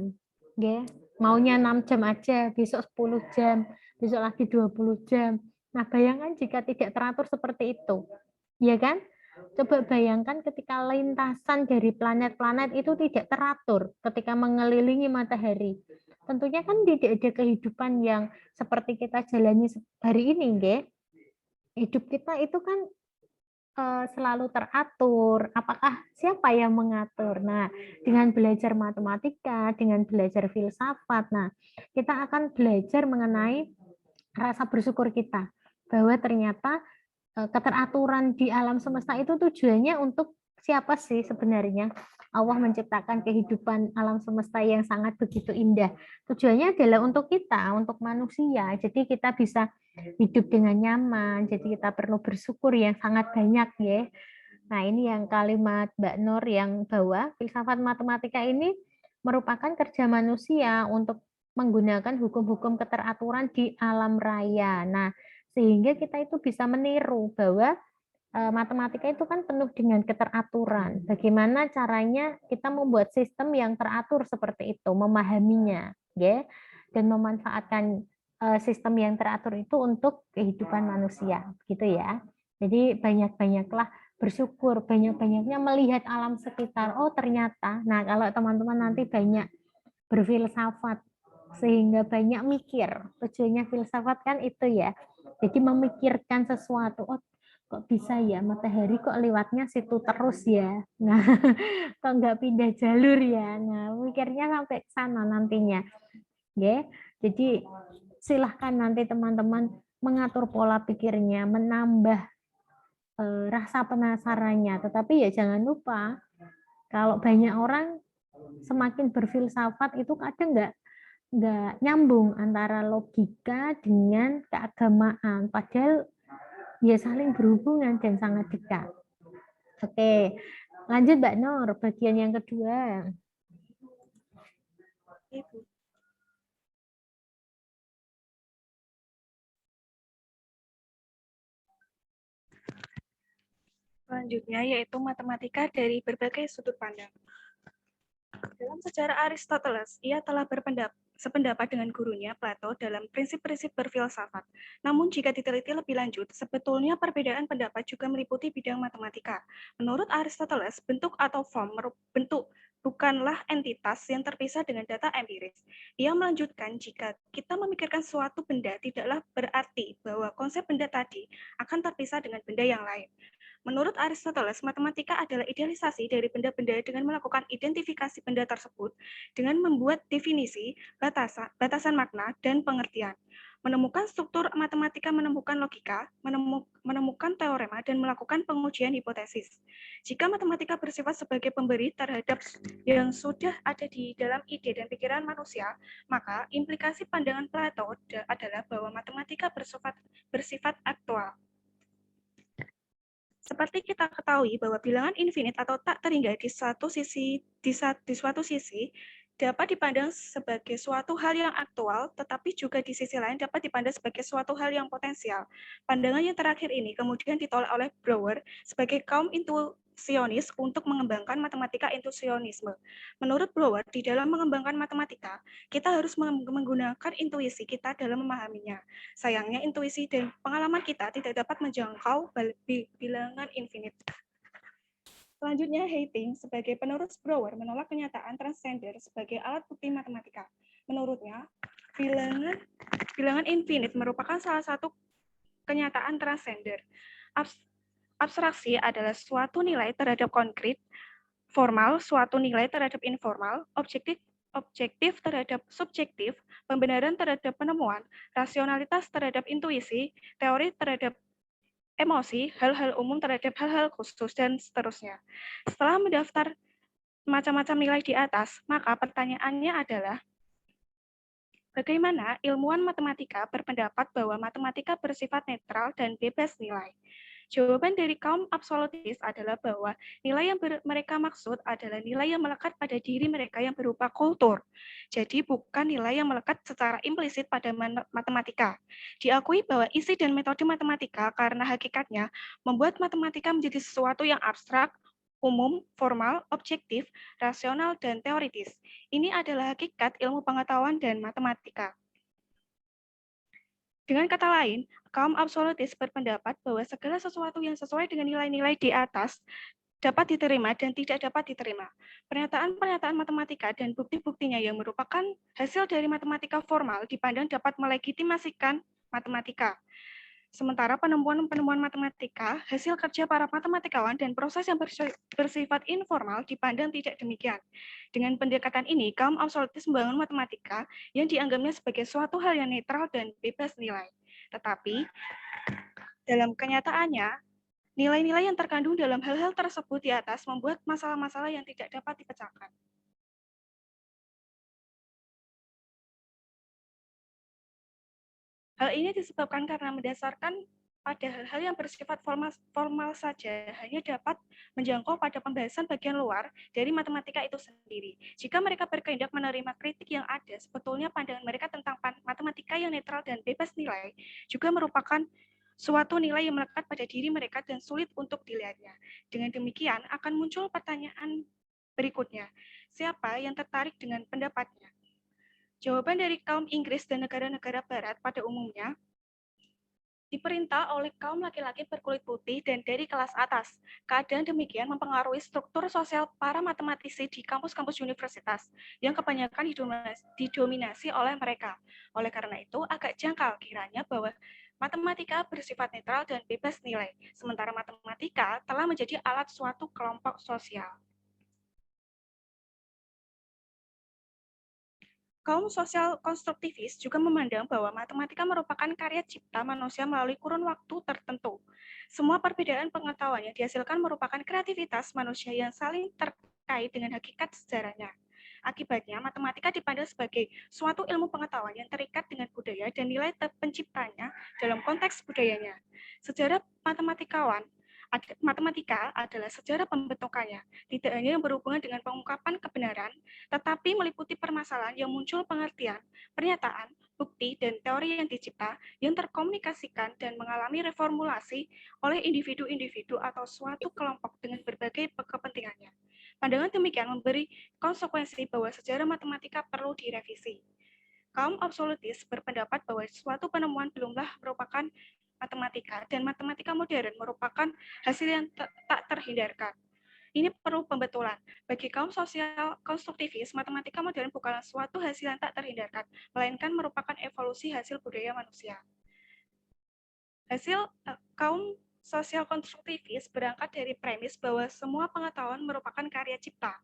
Speaker 1: nggih. Maunya 6 jam aja, besok 10 jam, besok lagi 20 jam. Nah, bayangkan jika tidak teratur seperti itu. Ya kan? Coba bayangkan ketika lintasan dari planet-planet itu tidak teratur ketika mengelilingi matahari. Tentunya kan tidak ada kehidupan yang seperti kita jalani hari ini, nggih. Hidup kita itu kan selalu teratur. Apakah siapa yang mengatur? Nah, dengan belajar matematika, dengan belajar filsafat, nah, kita akan belajar mengenai rasa bersyukur kita bahwa ternyata keteraturan di alam semesta itu tujuannya untuk siapa sih sebenarnya? Allah menciptakan kehidupan alam semesta yang sangat begitu indah. Tujuannya adalah untuk kita, untuk manusia. Jadi kita bisa hidup dengan nyaman. Jadi kita perlu bersyukur yang sangat banyak ya. Nah, ini yang kalimat Mbak Nur yang bahwa filsafat matematika ini merupakan kerja manusia untuk menggunakan hukum-hukum keteraturan di alam raya. Nah, sehingga kita itu bisa meniru bahwa matematika itu kan penuh dengan keteraturan. Bagaimana caranya kita membuat sistem yang teratur seperti itu, memahaminya, ya, dan memanfaatkan sistem yang teratur itu untuk kehidupan manusia, gitu ya. Jadi banyak-banyaklah bersyukur, banyak-banyaknya melihat alam sekitar. Oh ternyata, nah kalau teman-teman nanti banyak berfilsafat sehingga banyak mikir. Tujuannya filsafat kan itu ya. Jadi memikirkan sesuatu. Oh, kok bisa ya matahari kok lewatnya situ terus ya. Nah, kok nggak pindah jalur ya. Nah, mikirnya sampai ke sana nantinya. Ya. Jadi silahkan nanti teman-teman mengatur pola pikirnya, menambah rasa penasarannya. Tetapi ya jangan lupa, kalau banyak orang semakin berfilsafat itu kadang nggak nyambung antara logika dengan keagamaan. Padahal ya saling berhubungan dan sangat dekat. Oke, lanjut Mbak Nur, bagian yang kedua.
Speaker 3: Ibu. Selanjutnya yaitu matematika dari berbagai sudut pandang. Dalam sejarah Aristoteles, ia telah sependapat dengan gurunya Plato dalam prinsip-prinsip berfilsafat. Namun jika diteliti lebih lanjut, sebetulnya perbedaan pendapat juga meliputi bidang matematika. Menurut Aristoteles, bentuk atau form bentuk bukanlah entitas yang terpisah dengan data empiris. Ia melanjutkan jika kita memikirkan suatu benda tidaklah berarti bahwa konsep benda tadi akan terpisah dengan benda yang lain. Menurut Aristoteles, matematika adalah idealisasi dari benda-benda dengan melakukan identifikasi benda tersebut dengan membuat definisi, batasan makna, dan pengertian. Menemukan struktur matematika, menemukan logika, menemukan teorema, dan melakukan pengujian hipotesis. Jika matematika bersifat sebagai pemberi terhadap yang sudah ada di dalam ide dan pikiran manusia, maka implikasi pandangan Plato adalah bahwa matematika bersifat aktual. Seperti kita ketahui bahwa bilangan infinite atau tak terhingga di suatu sisi dapat dipandang sebagai suatu hal yang aktual, tetapi juga di sisi lain dapat dipandang sebagai suatu hal yang potensial. Pandangan yang terakhir ini kemudian ditolak oleh Brouwer sebagai kaum intuisionis untuk mengembangkan matematika intuisionisme. Menurut Brouwer, di dalam mengembangkan matematika, kita harus menggunakan intuisi kita dalam memahaminya. Sayangnya, intuisi dan pengalaman kita tidak dapat menjangkau bilangan infinite. Selanjutnya, Hayting sebagai penerus Brouwer menolak kenyataan transcender sebagai alat bukti matematika. Menurutnya, bilangan infinite merupakan salah satu kenyataan transcender. Abstraksi adalah suatu nilai terhadap konkret, formal, suatu nilai terhadap informal, objektif terhadap subjektif, pembenaran terhadap penemuan, rasionalitas terhadap intuisi, teori terhadap emosi, hal-hal umum terhadap hal-hal khusus, dan seterusnya. Setelah mendaftar macam-macam nilai di atas, maka pertanyaannya adalah, bagaimana ilmuwan matematika berpendapat bahwa matematika bersifat netral dan bebas nilai? Jawaban dari kaum absolutis adalah bahwa nilai yang mereka maksud adalah nilai yang melekat pada diri mereka yang berupa kultur. Jadi bukan nilai yang melekat secara implisit pada matematika. Diakui bahwa isi dan metode matematika karena hakikatnya membuat matematika menjadi sesuatu yang abstrak, umum, formal, objektif, rasional, dan teoritis. Ini adalah hakikat ilmu pengetahuan dan matematika. Dengan kata lain, kaum absolutis berpendapat bahwa segala sesuatu yang sesuai dengan nilai-nilai di atas dapat diterima dan tidak dapat diterima. Pernyataan-pernyataan matematika dan bukti-buktinya yang merupakan hasil dari matematika formal dipandang dapat melegitimasikan matematika. Sementara penemuan-penemuan matematika, hasil kerja para matematikawan dan proses yang bersifat informal dipandang tidak demikian. Dengan pendekatan ini, kaum absolutis membangun matematika yang dianggapnya sebagai suatu hal yang netral dan bebas nilai. Tetapi, dalam kenyataannya, nilai-nilai yang terkandung dalam hal-hal tersebut di atas membuat masalah-masalah yang tidak dapat dipecahkan. Hal ini disebabkan karena mendasarkan pada hal-hal yang bersifat formal saja hanya dapat menjangkau pada pembahasan bagian luar dari matematika itu sendiri. Jika mereka berkehendak menerima kritik yang ada, sebetulnya pandangan mereka tentang matematika yang netral dan bebas nilai juga merupakan suatu nilai yang melekat pada diri mereka dan sulit untuk dilihatnya. Dengan demikian akan muncul pertanyaan berikutnya, siapa yang tertarik dengan pendapatnya? Jawaban dari kaum Inggris dan negara-negara Barat pada umumnya diperintah oleh kaum laki-laki berkulit putih dan dari kelas atas. Keadaan demikian mempengaruhi struktur sosial para matematisi di kampus-kampus universitas yang kebanyakan didominasi oleh mereka. Oleh karena itu, agak janggal kiranya bahwa matematika bersifat netral dan bebas nilai, sementara matematika telah menjadi alat suatu kelompok sosial. Kaum sosial konstruktivis juga memandang bahwa matematika merupakan karya cipta manusia melalui kurun waktu tertentu. Semua perbedaan pengetahuan yang dihasilkan merupakan kreativitas manusia yang saling terkait dengan hakikat sejarahnya. Akibatnya, matematika dipandang sebagai suatu ilmu pengetahuan yang terikat dengan budaya dan nilai penciptanya dalam konteks budayanya. Sejarah matematika adalah sejarah pembentukannya, tidak hanya yang berhubungan dengan pengungkapan kebenaran, tetapi meliputi permasalahan yang muncul pengertian, pernyataan, bukti, dan teori yang dicipta, yang terkomunikasikan dan mengalami reformulasi oleh individu-individu atau suatu kelompok dengan berbagai kepentingannya. Pandangan demikian memberi konsekuensi bahwa sejarah matematika perlu direvisi. Kaum absolutis berpendapat bahwa suatu penemuan belumlah merupakan matematika, dan matematika modern merupakan hasil yang tak terhindarkan. Ini perlu pembetulan. Bagi kaum sosial konstruktivis, matematika modern bukanlah suatu hasil yang tak terhindarkan, melainkan merupakan evolusi hasil budaya manusia. Kaum sosial konstruktivis berangkat dari premis bahwa semua pengetahuan merupakan karya cipta.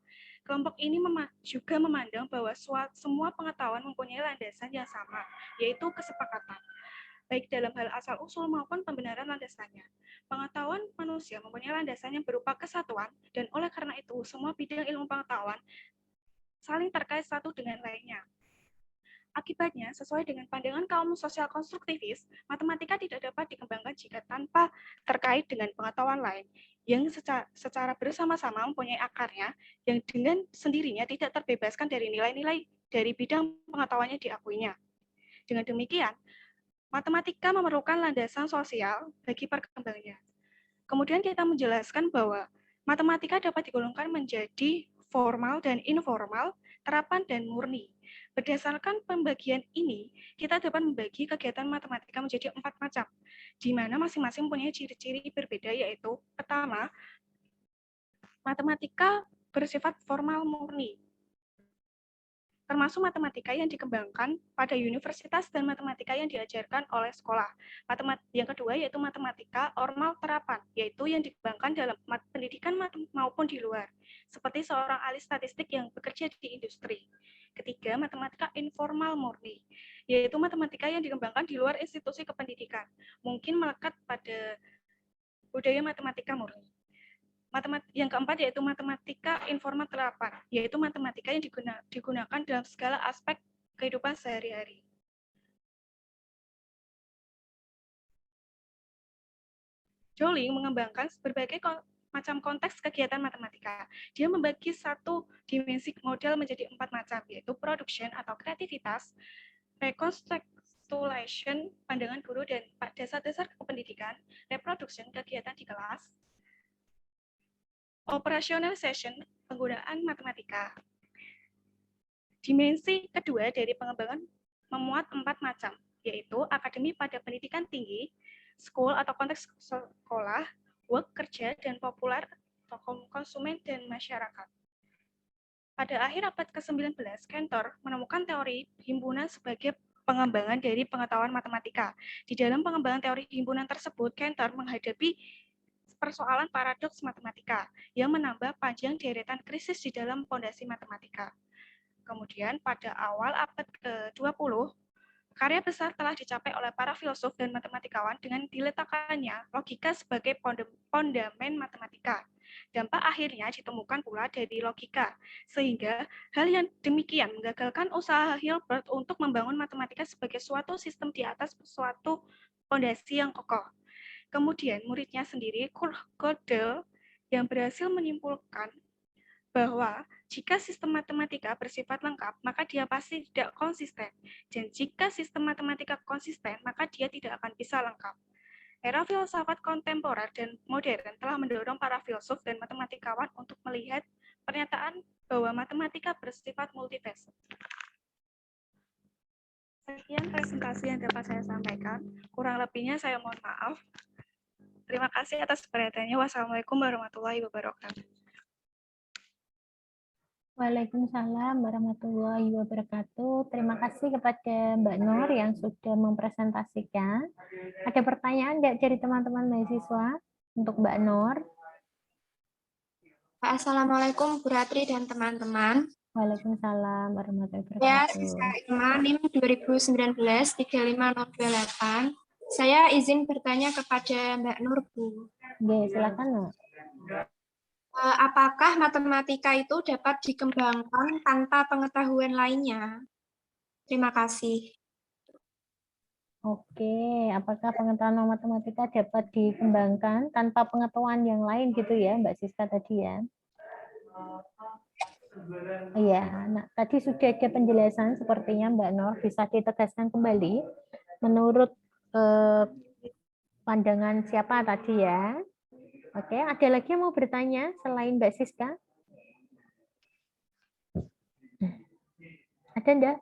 Speaker 3: Kelompok ini juga memandang bahwa semua pengetahuan mempunyai landasan yang sama, yaitu kesepakatan, baik dalam hal asal-usul maupun pembenaran landasannya. Pengetahuan manusia mempunyai landasan yang berupa kesatuan, dan oleh karena itu, semua bidang ilmu pengetahuan saling terkait satu dengan lainnya. Akibatnya, sesuai dengan pandangan kaum sosial konstruktivis, matematika tidak dapat dikembangkan jika tanpa terkait dengan pengetahuan lain, yang secara bersama-sama mempunyai akarnya, yang dengan sendirinya tidak terbebaskan dari nilai-nilai dari bidang pengetahuannya diakuinya. Dengan demikian, matematika memerlukan landasan sosial bagi perkembangannya. Kemudian kita menjelaskan bahwa matematika dapat digolongkan menjadi formal dan informal, terapan dan murni. Berdasarkan pembagian ini, kita dapat membagi kegiatan matematika menjadi 4 macam, di mana masing-masing mempunyai ciri-ciri berbeda, yaitu pertama, matematika bersifat formal murni, termasuk matematika yang dikembangkan pada universitas dan matematika yang diajarkan oleh sekolah. Yang kedua yaitu matematika formal terapan, yaitu yang dikembangkan dalam pendidikan maupun di luar, seperti seorang ahli statistik yang bekerja di industri. Ketiga, matematika informal murni, yaitu matematika yang dikembangkan di luar institusi kependidikan, mungkin melekat pada budaya matematika murni. Yang keempat yaitu matematika informal terapan, yaitu matematika yang digunakan dalam segala aspek kehidupan sehari-hari. Joling mengembangkan berbagai macam konteks kegiatan matematika. Dia membagi satu dimensi model menjadi 4 macam, yaitu production atau kreativitas, reconstruction, pandangan guru dan dasar-dasar kependidikan, reproduction, kegiatan di kelas, operationalization, penggunaan matematika. Dimensi kedua dari pengembangan memuat 4 macam, yaitu akademi pada pendidikan tinggi, school atau konteks sekolah, work kerja, dan populer atau konsumen dan masyarakat. Pada akhir abad ke-19, Cantor menemukan teori himpunan sebagai pengembangan dari pengetahuan matematika. Di dalam pengembangan teori himpunan tersebut, Cantor menghadapi persoalan paradoks matematika yang menambah panjang deretan krisis di dalam fondasi matematika. Kemudian pada awal abad ke-20, karya besar telah dicapai oleh para filsuf dan matematikawan dengan diletakkannya logika sebagai fondamen matematika. Dampak akhirnya ditemukan pula dari logika, sehingga hal yang demikian menggagalkan usaha Hilbert untuk membangun matematika sebagai suatu sistem di atas suatu fondasi yang kokoh. Kemudian muridnya sendiri, Kurt Gödel, yang berhasil menyimpulkan bahwa jika sistem matematika bersifat lengkap, maka dia pasti tidak konsisten. Dan jika sistem matematika konsisten, maka dia tidak akan bisa lengkap. Era filsafat kontemporer dan modern telah mendorong para filsuf dan matematikawan untuk melihat pernyataan bahwa matematika bersifat multifaset. Sekian presentasi yang dapat saya sampaikan. Kurang lebihnya saya mohon maaf. Terima kasih atas perhatiannya. Wassalamualaikum warahmatullahi wabarakatuh.
Speaker 1: Waalaikumsalam warahmatullahi wabarakatuh. Terima kasih kepada Mbak Nur yang sudah mempresentasikan. Ada pertanyaan nggak dari teman-teman mahasiswa untuk Mbak Nur?
Speaker 2: Assalamualaikum Bu Ratri dan teman-teman.
Speaker 1: Waalaikumsalam warahmatullahi
Speaker 6: Ya,
Speaker 1: wabarakatuh.
Speaker 6: Siska Irma, NIM 2019-35028. Saya izin bertanya kepada Mbak Nur, Bu.
Speaker 1: Oke, silakan, Mbak.
Speaker 6: Apakah matematika itu dapat dikembangkan tanpa pengetahuan lainnya? Terima kasih.
Speaker 1: Oke, apakah pengetahuan matematika dapat dikembangkan tanpa pengetahuan yang lain gitu ya, Mbak Siska tadi ya? Iya, nah tadi sudah ada penjelasan sepertinya Mbak Nur, bisa ditegaskan kembali menurut pandangan siapa tadi ya? Oke, ada lagi yang mau bertanya selain Mbak Siska? Ada enggak?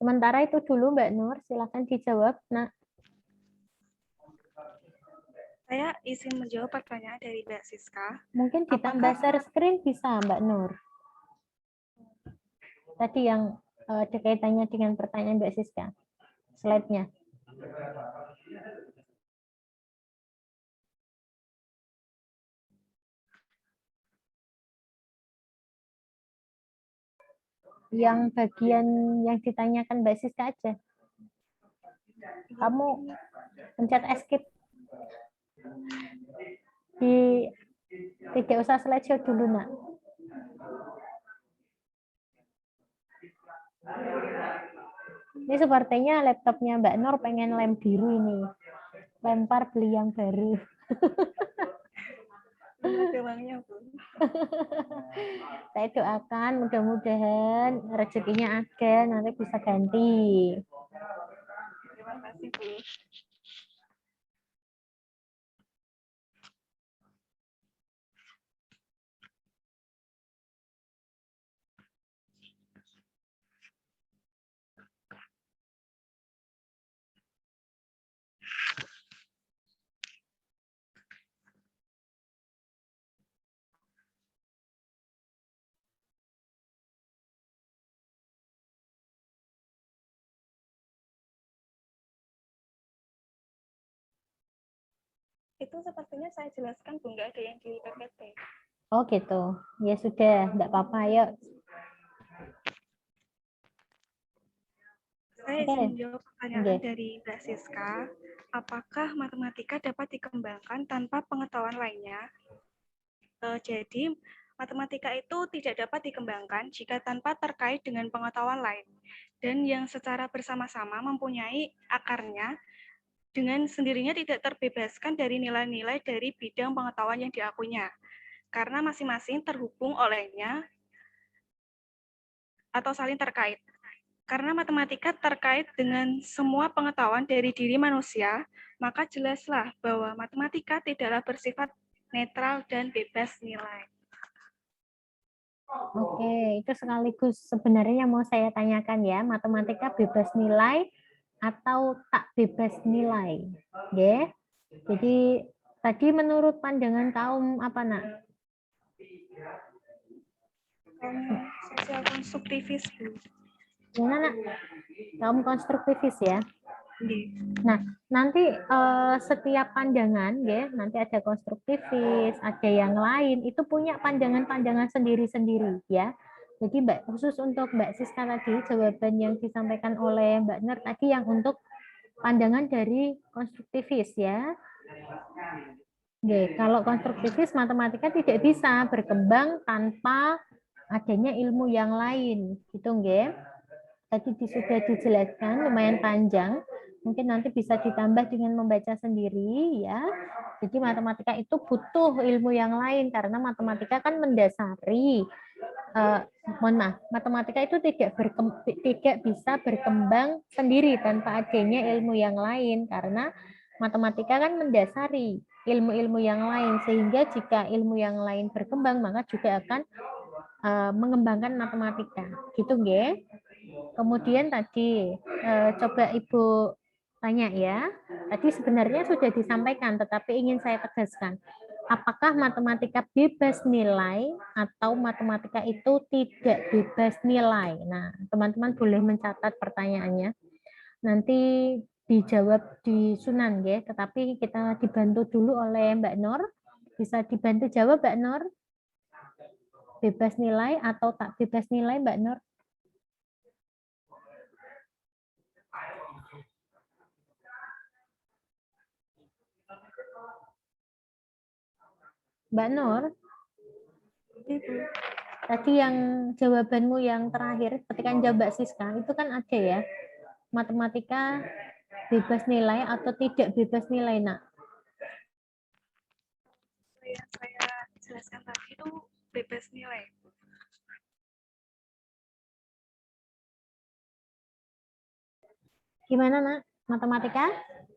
Speaker 1: Sementara itu dulu Mbak Nur, silakan dijawab. Nah,
Speaker 3: Saya izin menjawab pertanyaan dari Mbak Siska.
Speaker 1: mungkin ditambah share screen bisa Mbak Nur. Tadi yang ada kaitannya dengan pertanyaan Mbak Siska. Slide-nya. Yang bagian yang ditanyakan Mbak Siska aja. Kamu pencet escape. Tidak usah slideshow dulu, Nak. Ini sepertinya laptopnya Mbak Nur pengen lem biru ini. Lempar beli yang baru.
Speaker 3: Uangnya, Bu.
Speaker 1: Saya doakan mudah-mudahan rezekinya ada, nanti bisa ganti.
Speaker 3: Terima kasih, Bu. Itu sepertinya saya jelaskan, Bu, nggak ada yang di PPT.
Speaker 1: Oh gitu. Ya sudah, enggak apa-apa. Ayo.
Speaker 3: Saya
Speaker 1: Oke.
Speaker 3: izin menjawab pertanyaan
Speaker 1: Oke.
Speaker 3: dari Mbak Siska. Apakah matematika dapat dikembangkan tanpa pengetahuan lainnya? Jadi, matematika itu tidak dapat dikembangkan jika tanpa terkait dengan pengetahuan lain, dan yang secara bersama-sama mempunyai akarnya dengan sendirinya tidak terbebaskan dari nilai-nilai dari bidang pengetahuan yang diakuinya, karena masing-masing terhubung olehnya atau saling terkait. Karena matematika terkait dengan semua pengetahuan dari diri manusia, maka jelaslah bahwa matematika tidaklah bersifat netral dan bebas nilai.
Speaker 1: Oke, itu sekaligus sebenarnya yang mau saya tanyakan ya, matematika bebas nilai atau tak bebas nilai. Ya. Jadi tadi menurut pandangan kaum apa, Nak?
Speaker 3: Sosial konstruktivis, Bu.
Speaker 1: Gimana, Nak? Kaum konstruktivis ya.
Speaker 3: Nggih.
Speaker 1: Nah, nanti setiap pandangan ya, nanti ada konstruktivis, ada yang lain, itu punya pandangan-pandangan sendiri-sendiri ya. Jadi Mbak, khusus untuk Mbak Siska tadi, jawaban yang disampaikan oleh Mbak Nur tadi yang untuk pandangan dari konstruktivis ya. Oke, kalau konstruktivis matematika tidak bisa berkembang tanpa adanya ilmu yang lain, gitu nggih. Tadi sudah dijelaskan lumayan panjang, mungkin nanti bisa ditambah dengan membaca sendiri ya. Jadi matematika itu butuh ilmu yang lain karena matematika kan mendasari. Mohon maaf, matematika itu tidak bisa berkembang sendiri tanpa adanya ilmu yang lain karena matematika kan mendasari ilmu-ilmu yang lain, sehingga jika ilmu yang lain berkembang maka juga akan mengembangkan matematika, gitu nggih. Kemudian tadi coba Ibu tanya ya, tadi sebenarnya sudah disampaikan tetapi ingin saya tegaskan. Apakah matematika bebas nilai atau matematika itu tidak bebas nilai? Nah, teman-teman boleh mencatat pertanyaannya. Nanti dijawab di Sunan ya, tetapi kita dibantu dulu oleh Mbak Nur. Bisa dibantu jawab Mbak Nur? bebas nilai atau tak bebas nilai, Mbak Nur? Mbak Nur,
Speaker 3: Ibu.
Speaker 1: tadi yang jawabanmu yang terakhir ketika jawab Mbak Siska, itu kan ada ya, matematika bebas nilai atau tidak bebas nilai, nak?
Speaker 3: Yang saya jelaskan tadi itu bebas nilai.
Speaker 1: Gimana, nak? Matematika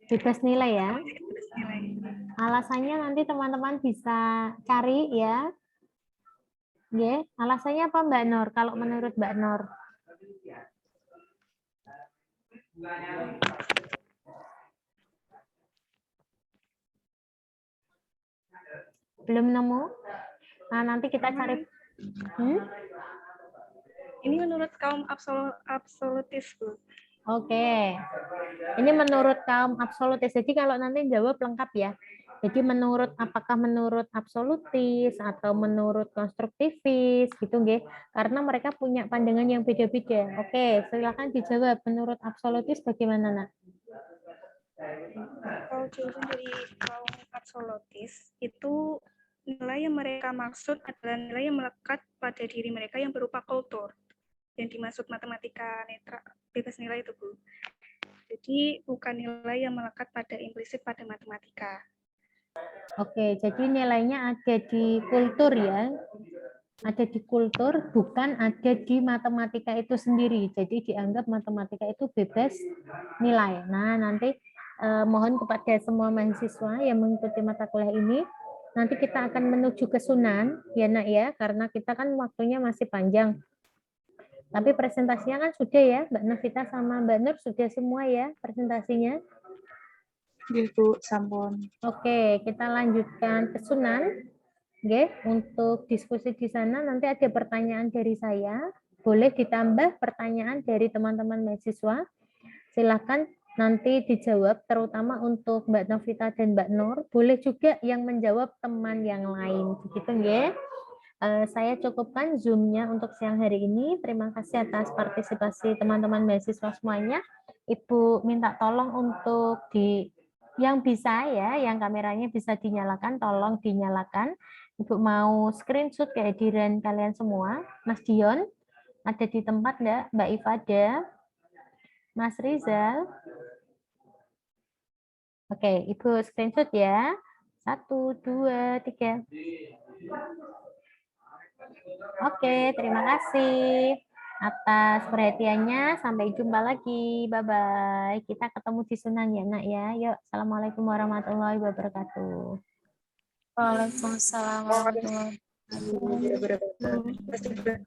Speaker 1: bebas nilai ya?
Speaker 3: Bebas nilai.
Speaker 1: Alasannya nanti teman-teman bisa cari ya. Oke, alasannya apa Mbak Nur? Kalau menurut Mbak Nur? Belum nemu? Nah, nanti kita cari.
Speaker 3: Ini menurut kaum absolutis, Bu.
Speaker 1: Oke. Ini menurut kaum absolutis. Jadi kalau nanti jawab lengkap ya. Jadi apakah menurut absolutis atau menurut konstruktivis gitu nggih. Karena mereka punya pandangan yang beda-beda. Oke, silakan dijawab menurut absolutis bagaimana, Nak?
Speaker 3: Kalau jawaban dari kaum absolutis itu nilai yang mereka maksud adalah nilai yang melekat pada diri mereka yang berupa kultur. Yang dimaksud matematika netral bebas nilai itu, Bu. Jadi bukan nilai yang melekat pada implisit pada matematika.
Speaker 1: Oke, jadi nilainya ada di kultur ya. Ada di kultur, bukan ada di matematika itu sendiri. Jadi dianggap matematika itu bebas nilai. Nah, nanti mohon kepada semua mahasiswa yang mengikuti mata kuliah ini, nanti kita akan menuju ke Sunan, ya Nak ya, karena kita kan waktunya masih panjang. Tapi presentasinya kan sudah ya, Mbak Novita sama Mbak Nur sudah semua ya presentasinya.
Speaker 4: Ibu, sampun.
Speaker 1: Oke, kita lanjutkan ke Sunan. Oke, untuk diskusi di sana nanti ada pertanyaan dari saya. Boleh ditambah pertanyaan dari teman-teman mahasiswa. Silakan nanti dijawab, terutama untuk Mbak Novita dan Mbak Nur. Boleh juga yang menjawab teman yang lain. Begitu ya. Saya cukupkan Zoom-nya untuk siang hari ini. Terima kasih atas partisipasi teman-teman mahasiswa semuanya. Ibu minta tolong untuk yang bisa ya, yang kameranya bisa dinyalakan, tolong dinyalakan. Ibu mau screenshot kehadiran kalian semua. Mas Dion, ada di tempat enggak? Mbak Ifada, Mas Rizal. Oke, Ibu screenshot ya. 1, 2, 3. Oke, terima kasih atas perhatiannya. Sampai jumpa lagi. Bye-bye. Kita ketemu di Sunan ya, Nak ya. Yuk, Assalamualaikum warahmatullahi wabarakatuh.
Speaker 2: Waalaikumsalam warahmatullahi wabarakatuh.